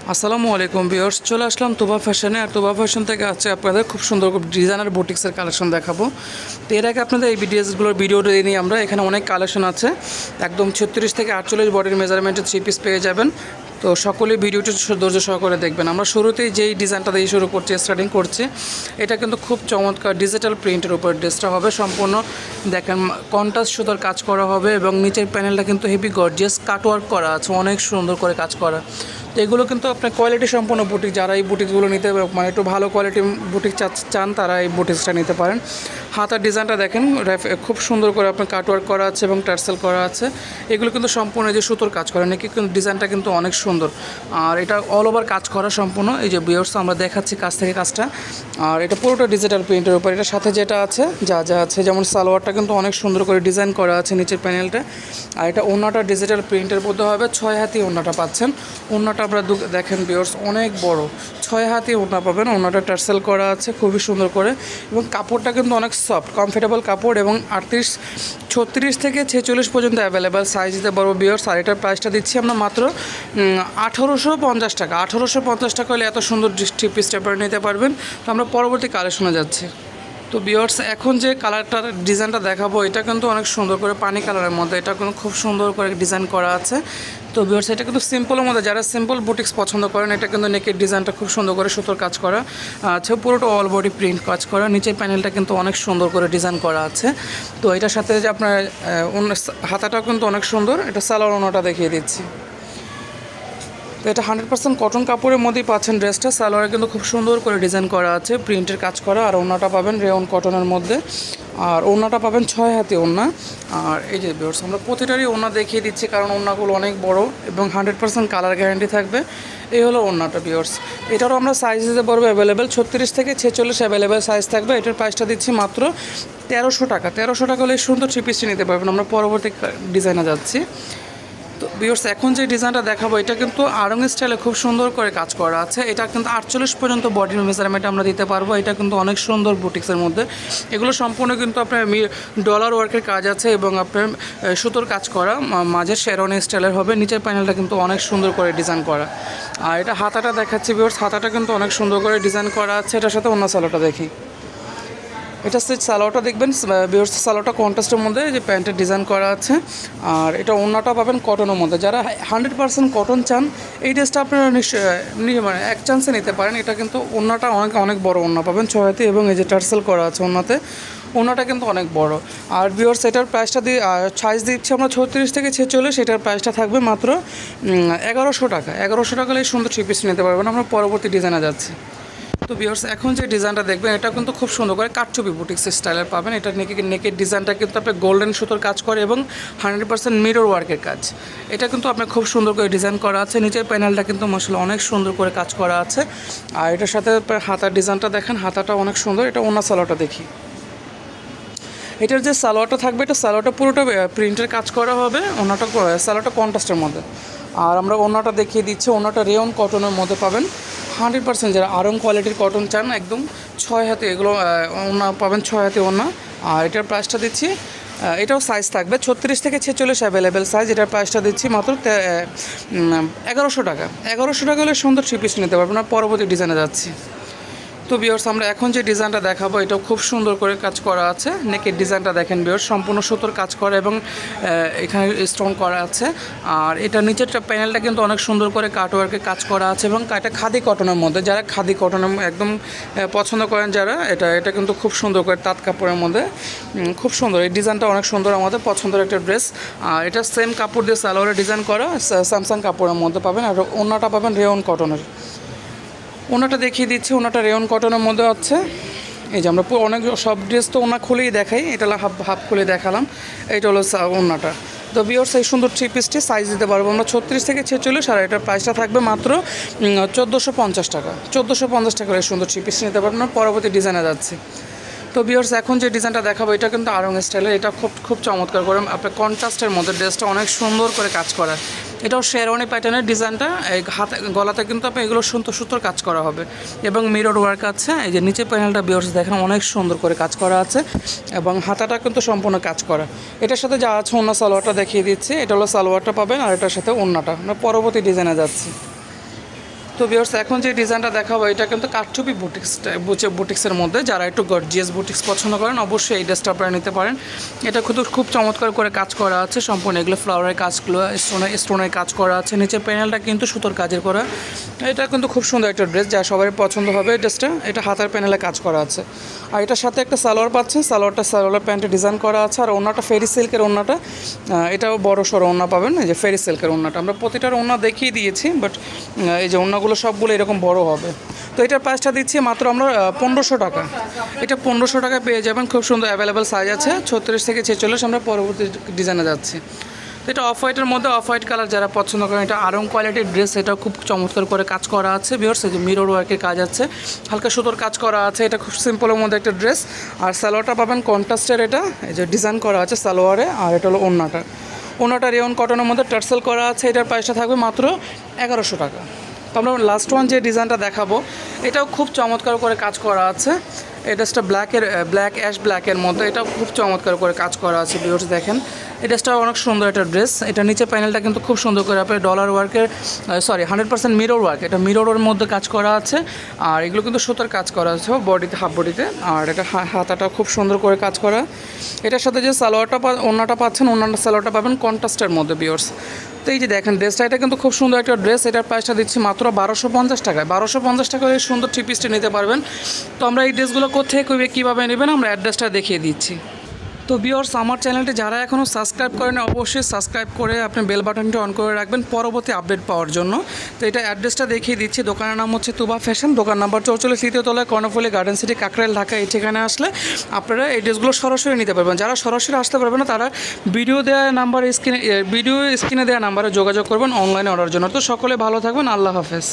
আসসালামু আলাইকুম ভিউয়ার্স, চলে আসলাম তোবা ফ্যাশনে। আর তোবা ফ্যাশন থেকে আছে আপনাদের খুব সুন্দর ডিজাইনার বুটিক্সের কালেকশন দেখাবো। তো এর আগে আপনাদের এই ভিডিওটা নিয়ে আমরা এখানে অনেক কালেকশন আছে, একদম 36 থেকে 48 বডির মেজারমেন্টের 3 পিস পেয়ে যাবেন। তো সকলেই ভিডিওটি ধৈর্য সহকারে দেখবেন। আমরা শুরুতেই যেই ডিজাইনটা দিয়ে শুরু করছি, স্টার্টিং করছি, এটা কিন্তু খুব চমৎকার ডিজিটাল প্রিন্টের উপর ড্রেসটা হবে। সম্পূর্ণ দেখেন কন্ট্রাস্ট সুতার কাজ করা হবে এবং নিচের প্যানেলটা কিন্তু হেভি গর্জিয়াস কাটওয়ার্ক করা আছে, অনেক সুন্দর করে কাজ করা। তো এগুলো কিন্তু আপনার কোয়ালিটি সম্পন্ন বুটিক, যারা এই বুটিকগুলো নিতে মানে একটু ভালো কোয়ালিটির বুটিক চান তারা এই বুটিক্সটা নিতে পারেন। হাতার ডিজাইনটা দেখেন খুব সুন্দর করে আপনার কাটওয়ার্ক করা আছে এবং টার্সেল করা আছে। এগুলো কিন্তু সম্পূর্ণ যে সুতোর কাজ করা, নাকি কিন্তু ডিজাইনটা কিন্তু অনেক সুন্দর। আর এটা অল ওভার কাজ করা সম্পূর্ণ। এই যে ভিউয়ার্স আমরা দেখাচ্ছি কাছ থেকে কাজটা। আর এটা পুরোটা ডিজিটাল প্রিন্টের উপর। এটার সাথে যেটা আছে যা আছে, যেমন সালোয়ারটা কিন্তু অনেক সুন্দর করে ডিজাইন করা আছে নিচের প্যানেলটা। আর এটা ওড়নাটা ডিজিটাল প্রিন্টের মধ্যে হবে, 6 হাতি ওড়নাটা পাচ্ছেন। ওড়নাটা আপনারা দেখেন ভিউয়ার্স অনেক বড়, 6 হাতি ওড়না পাবেন। ওড়নাটা টার্সেল করা আছে খুবই সুন্দর করে এবং কাপড়টা কিন্তু অনেক সফট কমফোর্টেবল কাপড় এবং 36 থেকে 46 পর্যন্ত অ্যাভেলেবেল সাইজ দিতে পারবো ভিউয়ার্স। আর এটার প্রাইসটা দিচ্ছি আমরা মাত্র 1850 টাকা। 1850 টাকা হলে এত সুন্দর থ্রি পিস আপনারা নিতে পারবেন। তো আমরা পরবর্তী কালেকশনে যাচ্ছি। তো ভিউয়ার্স এখন যে কালারটার ডিজাইনটা দেখাবো, এটা কিন্তু অনেক সুন্দর করে পানি কালারের মধ্যে, এটা কিন্তু খুব সুন্দর করে ডিজাইন করা আছে। তো ভিউয়ার্স এটা কিন্তু সিম্পলের মধ্যে, যারা সিম্পল বুটিক্স পছন্দ করেন, এটা কিন্তু নেকের ডিজাইনটা খুব সুন্দর করে সুতোর কাজ করা আছে, পুরোটা অল বডি প্রিন্ট কাজ করা। নিচের প্যানেলটা কিন্তু অনেক সুন্দর করে ডিজাইন করা আছে। তো এটার সাথে যে আপনার হাতাটাও কিন্তু অনেক সুন্দর। এটা সালোয়ার ওড়নাটা দেখিয়ে দিচ্ছি। তো এটা 100% কটন কাপড়ের মধ্যেই পাচ্ছেন ড্রেসটা। সালোয়ারে কিন্তু খুব সুন্দর করে ডিজাইন করা আছে, প্রিন্টের কাজ করা। আর ওড়নাটা পাবেন রেয়ন কটনের মধ্যে। আর ওড়নাটা পাবেন 6 হাতি ওড়না। আর এই যে ভিউয়ার্স আমরা প্রতিটারই ওড়না দেখিয়ে দিচ্ছি, কারণ ওড়নাগুলো অনেক বড় এবং 100% কালার গ্যারান্টি থাকবে। এই হলো ওড়নাটা ভিউয়ার্স। এটারও আমরা সাইজ দিতে পারবো অ্যাভেলেবেল, 36 থেকে 46 অ্যাভেলেবেল সাইজ থাকবে। এটার প্রাইসটা দিচ্ছি মাত্র 1300 টাকা। 1300 টাকা হলে সুন্দর থ্রি পিসটি নিতে পারবেন। আমরা পরবর্তী ডিজাইনে যাচ্ছি। তো ভিউয়ার্স এখন যে ডিজাইনটা দেখাবো, এটা কিন্তু আড়ং স্টাইলে খুব সুন্দর করে কাজ করা আছে। এটা কিন্তু 48 পর্যন্ত বডির মেজারমেন্ট আমরা দিতে পারবো। এটা কিন্তু অনেক সুন্দর বুটিক্সের মধ্যে। এগুলো সম্পূর্ণ কিন্তু আপনার ডলার ওয়ার্কের কাজ আছে এবং আপনার সুতোর কাজ করা, মাঝে শেরওয়ানি স্টাইলের হবে। নিচের প্যানেলটা কিন্তু অনেক সুন্দর করে ডিজাইন করা। আর এটা হাতাটা দেখাচ্ছি ভিউয়ার্স, হাতাটা কিন্তু অনেক সুন্দর করে ডিজাইন করা আছে। এটার সাথে অন্য সালোয়ারটা দেখি। এটা সালোয়ারটা দেখবেন ভিউয়ার্স, সালোয়ারটা কন্ট্রাস্টের মধ্যে যে প্যান্টের ডিজাইন করা আছে। আর এটা ওড়নাটা পাবেন কটনের মধ্যে। যারা 100% কটন চান, এই ড্রেসটা আপনারা মানে এক চান্সে নিতে পারেন। এটা কিন্তু ওড়নাটা অনেক বড় ওড়না পাবেন, 6 হাতি, এবং এই যে টার্সেল করা আছে ওড়নাতে, ওড়নাটা কিন্তু অনেক বড়। আর ভিউয়ার্স এটার প্রাইসটা সাইজ দিচ্ছি আমরা 36 থেকে 46। এটার প্রাইসটা থাকবে মাত্র 1100 টাকা। 1100 টাকা হলে সুন্দর থ্রি পিস নিতে পারবেন। আমরা পরবর্তী ডিজাইনে যাচ্ছি। তো ভিউয়ার্স এখন যে ডিজাইনটা দেখবেন, এটা কিন্তু খুব সুন্দর করে কাটচুপি বুটিক্স স্টাইলের পাবেন। এটা নেকের ডিজাইনটা কিন্তু আপনার গোল্ডেন সুতোর কাজ করে এবং 100% মিরর ওয়ার্কের কাজ। এটা কিন্তু আপনার খুব সুন্দর করে ডিজাইন করা আছে। নিচের প্যানেলটা কিন্তু মাশাআল্লাহ অনেক সুন্দর করে কাজ করা আছে। আর এটার সাথে হাতার ডিজাইনটা দেখেন, হাতাটা অনেক সুন্দর। এটা ওড়না সালোয়ারটা দেখি। এটার যে সালোয়ারটা থাকবে, এটা সালোয়ারটা পুরোটা প্রিন্টের কাজ করা হবে। ওড়নাটা সালোয়ারটা কন্ট্রাস্টের মধ্যে। আর আমরা ওড়নাটা দেখিয়ে দিচ্ছি। ওড়নাটা রেয়ন কটনের মধ্যে পাবেন। 100% যারা আড়ং কোয়ালিটির কটন চান, একদম 6 হাতে এগুলো ওড়না পাবেন, 6 হাতে ওড়না। আর এটার প্রাইসটা দিচ্ছি, এটাও সাইজ থাকবে 36 থেকে 46 অ্যাভেলেবেল সাইজ। এটার প্রাইসটা দিচ্ছি মাত্র 1100 টাকা। 1100 টাকা হলে সুন্দর থ্রি পিস নিতে পারবেন। পরবর্তী ডিজাইনে যাচ্ছি। তো ভিউয়ার্স আমরা এখন যে ডিজাইনটা দেখাবো, এটাও খুব সুন্দর করে কাজ করা আছে। নেকের ডিজাইনটা দেখেন ভিউয়ার্স, সম্পূর্ণ সুতোর কাজ করা এবং এখানে স্টোন করা আছে। আর এটা নিচের প্যানেলটা কিন্তু অনেক সুন্দর করে কাটওয়ার্কের কাজ করা আছে এবং এটা খাদি কটনের মধ্যে। যারা খাদি কটনের একদম পছন্দ করেন যারা, এটা কিন্তু খুব সুন্দর করে তাঁত কাপড়ের মধ্যে, খুব সুন্দর। এই ডিজাইনটা অনেক সুন্দর, আমাদের পছন্দের একটা ড্রেস। আর এটা সেম কাপড় দিয়ে সালোয়ারে ডিজাইন করা, স্যামসাং কাপড়ের মধ্যে পাবেন। আর ওড়নাটা পাবেন রেয়ন কটনের। ওনাটা দেখিয়ে দিচ্ছি। ওনাটা রেয়ন কটনের মধ্যে হচ্ছে। এই যে আমরা অনেক সব ড্রেস তো ওনা খুলেই দেখাই, এটা হাফ খুলে দেখালাম। এইটা হলো ওনাটা। তো ভিউয়ার্স এই সুন্দর থ্রি পিসটি সাইজ দিতে পারবো আমরা 36 থেকে 46। আর এটার প্রাইসটা থাকবে মাত্র 1450 টাকা। 1450 টাকা এই সুন্দর থ্রি পিস নিতে পারবেন। পরবর্তী ডিজাইনে যাচ্ছি। তো ভিউয়ার্স এখন যে ডিজাইনটা দেখাবো, এটা কিন্তু আড়ং স্টাইলের। এটা খুব চমৎকার করে আপনার কন্ট্রাস্টের মধ্যে ড্রেসটা অনেক সুন্দর করে কাজ করা। এটাও শেরওয়ানি প্যাটার্নের ডিজাইনটা। এই গলাতে কিন্তু আপনি এগুলো সুতোর কাজ করা হবে এবং মিরর ওয়ার্ক আছে। এই যে নিচে প্যানেলটা ভিউয়ার্স দেখেন অনেক সুন্দর করে কাজ করা আছে এবং হাতাটা কিন্তু সম্পূর্ণ কাজ করা। এটার সাথে যা আছে ওড়না সালোয়ারটা দেখিয়ে দিচ্ছি। এটা হলো সালোয়ারটা পাবেন, আর এটার সাথে ওড়নাটা। আমরা পরবর্তী ডিজাইনে যাচ্ছি। তো ভিউয়ার্স এখন যে ডিজাইনটা দেখাবো এটা কিন্তু কারচুপি বুটিক্সের মধ্যে, যারা একটু গর্জিয়াস বুটিক্স পছন্দ করেন অবশ্যই এই ড্রেসটা আপনারা নিতে পারেন। এটা খুব চমৎকার করে কাজ করা আছে, সম্পূর্ণ এগুলো ফ্লাওয়ারের কাজগুলো স্টোনের কাজ করা আছে, নিচে প্যানেলটা কিন্তু সুতোর কাজের করা। এটা কিন্তু খুব সুন্দর একটা ড্রেস, যা সবাই পছন্দ হবে এই ড্রেসটা। এটা হাতার প্যানেলে কাজ করা আছে, আর এটার সাথে একটা সালোয়ার পাচ্ছেন, সালোয়ার প্যান্টে ডিজাইন করা আছে। আর ওড়নাটা ফেরি সিল্কের ওড়নাটা, এটাও বড় সড়ো ওড়না পাবেন, এই যে ফেরি সিল্কের ওড়নাটা আমরা প্রতিটার ওড়না দেখিয়ে দিয়েছি, বাট এই যে ওড়নাগুলো সবগুলো এরকম বড় হবে। তো এটার প্রাইসটা দিচ্ছি মাত্র আমরা 1500 টাকা। এটা 1500 টাকায় পেয়ে যাবেন, খুব সুন্দর অ্যাভেলেবেল সাইজ আছে 36 থেকে 46। আমরা পরবর্তী ডিজাইনে যাচ্ছি। তো এটা অফ হোয়াইটের মধ্যে, অফ হোয়াইট কালার যারা পছন্দ করেন, এটা আরং কোয়ালিটির ড্রেস, এটা খুব চমৎকার করে কাজ করা আছে ভিউয়ার্স, এই যে মিরর ওয়ার্কের কাজ আছে, হালকা সুতোর কাজ করা আছে। এটা খুব সিম্পলের মধ্যে একটা ড্রেস। আর সালোয়ারটা পাবেন কন্ট্রাস্টের, এটা এই যে ডিজাইন করা আছে সালোয়ারে। আর এটা হলো ওড়নাটা রেয়ন কটনের মধ্যে টার্সেল করা আছে। এটার প্রাইসটা থাকবে মাত্র 1100 টাকা। তো আমরা লাস্ট ওয়ান যে ডিজাইনটা দেখাবো এটাও খুব চমৎকার করে কাজ করা আছে। এই ড্রেসটা অ্যাশ ব্ল্যাকের মধ্যে, এটাও খুব চমৎকার করে কাজ করা আছে ভিউয়ার্স দেখেন। এই ড্রেসটা অনেক সুন্দর একটা ড্রেস। এটা নিচে প্যানেলটা কিন্তু খুব সুন্দর করে আপনার ডলার ওয়ার্কের 100% মিরর ওয়ার্ক, এটা মিররের মধ্যে কাজ করা আছে। আর এগুলো কিন্তু সুতার কাজ করা আছে বডিতে, হাফ বডিতে। আর এটা হাতাটা খুব সুন্দর করে কাজ করা। এটার সাথে যে ওড়নাটা পাচ্ছেন, সালোয়ারটা পাবেন কন্ট্রাস্টের মধ্যে ভিউয়ার্স। তো এই যে দেখেন ড্রেসটা, এটা কিন্তু খুব সুন্দর একটা ড্রেস। এটার প্রাইসটা দিচ্ছি মাত্র 1250 টাকায়। 1250 টাকায় এই সুন্দর থ্রি পিসটি নিতে পারবেন। তো আমরা এই ড্রেসগুলো কোথায় কীভাবে নেবেন আমরা অ্যাড্রেসটা দেখিয়ে দিচ্ছি। তো ভিউয়ার্স, আমার চ্যানেলটি যারা এখনও সাবস্ক্রাইব করেন অবশ্যই সাবস্ক্রাইব করে আপনি বেল বাটনটি অন করে রাখবেন পরবর্তী আপডেট পাওয়ার জন্য। তো এটা অ্যাড্রেসটা দেখিয়ে দিচ্ছি। দোকানের নাম হচ্ছে তুবা ফ্যাশন, দোকান নাম্বার 44, তৃতীয় তলায়, কর্ণফুলী গার্ডেন সিটি, কাকরাইল, ঢাকা। এই ঠিকানায় আসলে আপনারা এই ড্রেসগুলো সরাসরি নিতে পারবেন। যারা সরাসরি আসতে পারবেন না তারা ভিডিও স্ক্রিনে দেওয়া নাম্বারে যোগাযোগ করবেন অনলাইনে অর্ডার জন্য। তো সকলে ভালো থাকবেন, আল্লাহ হাফেজ।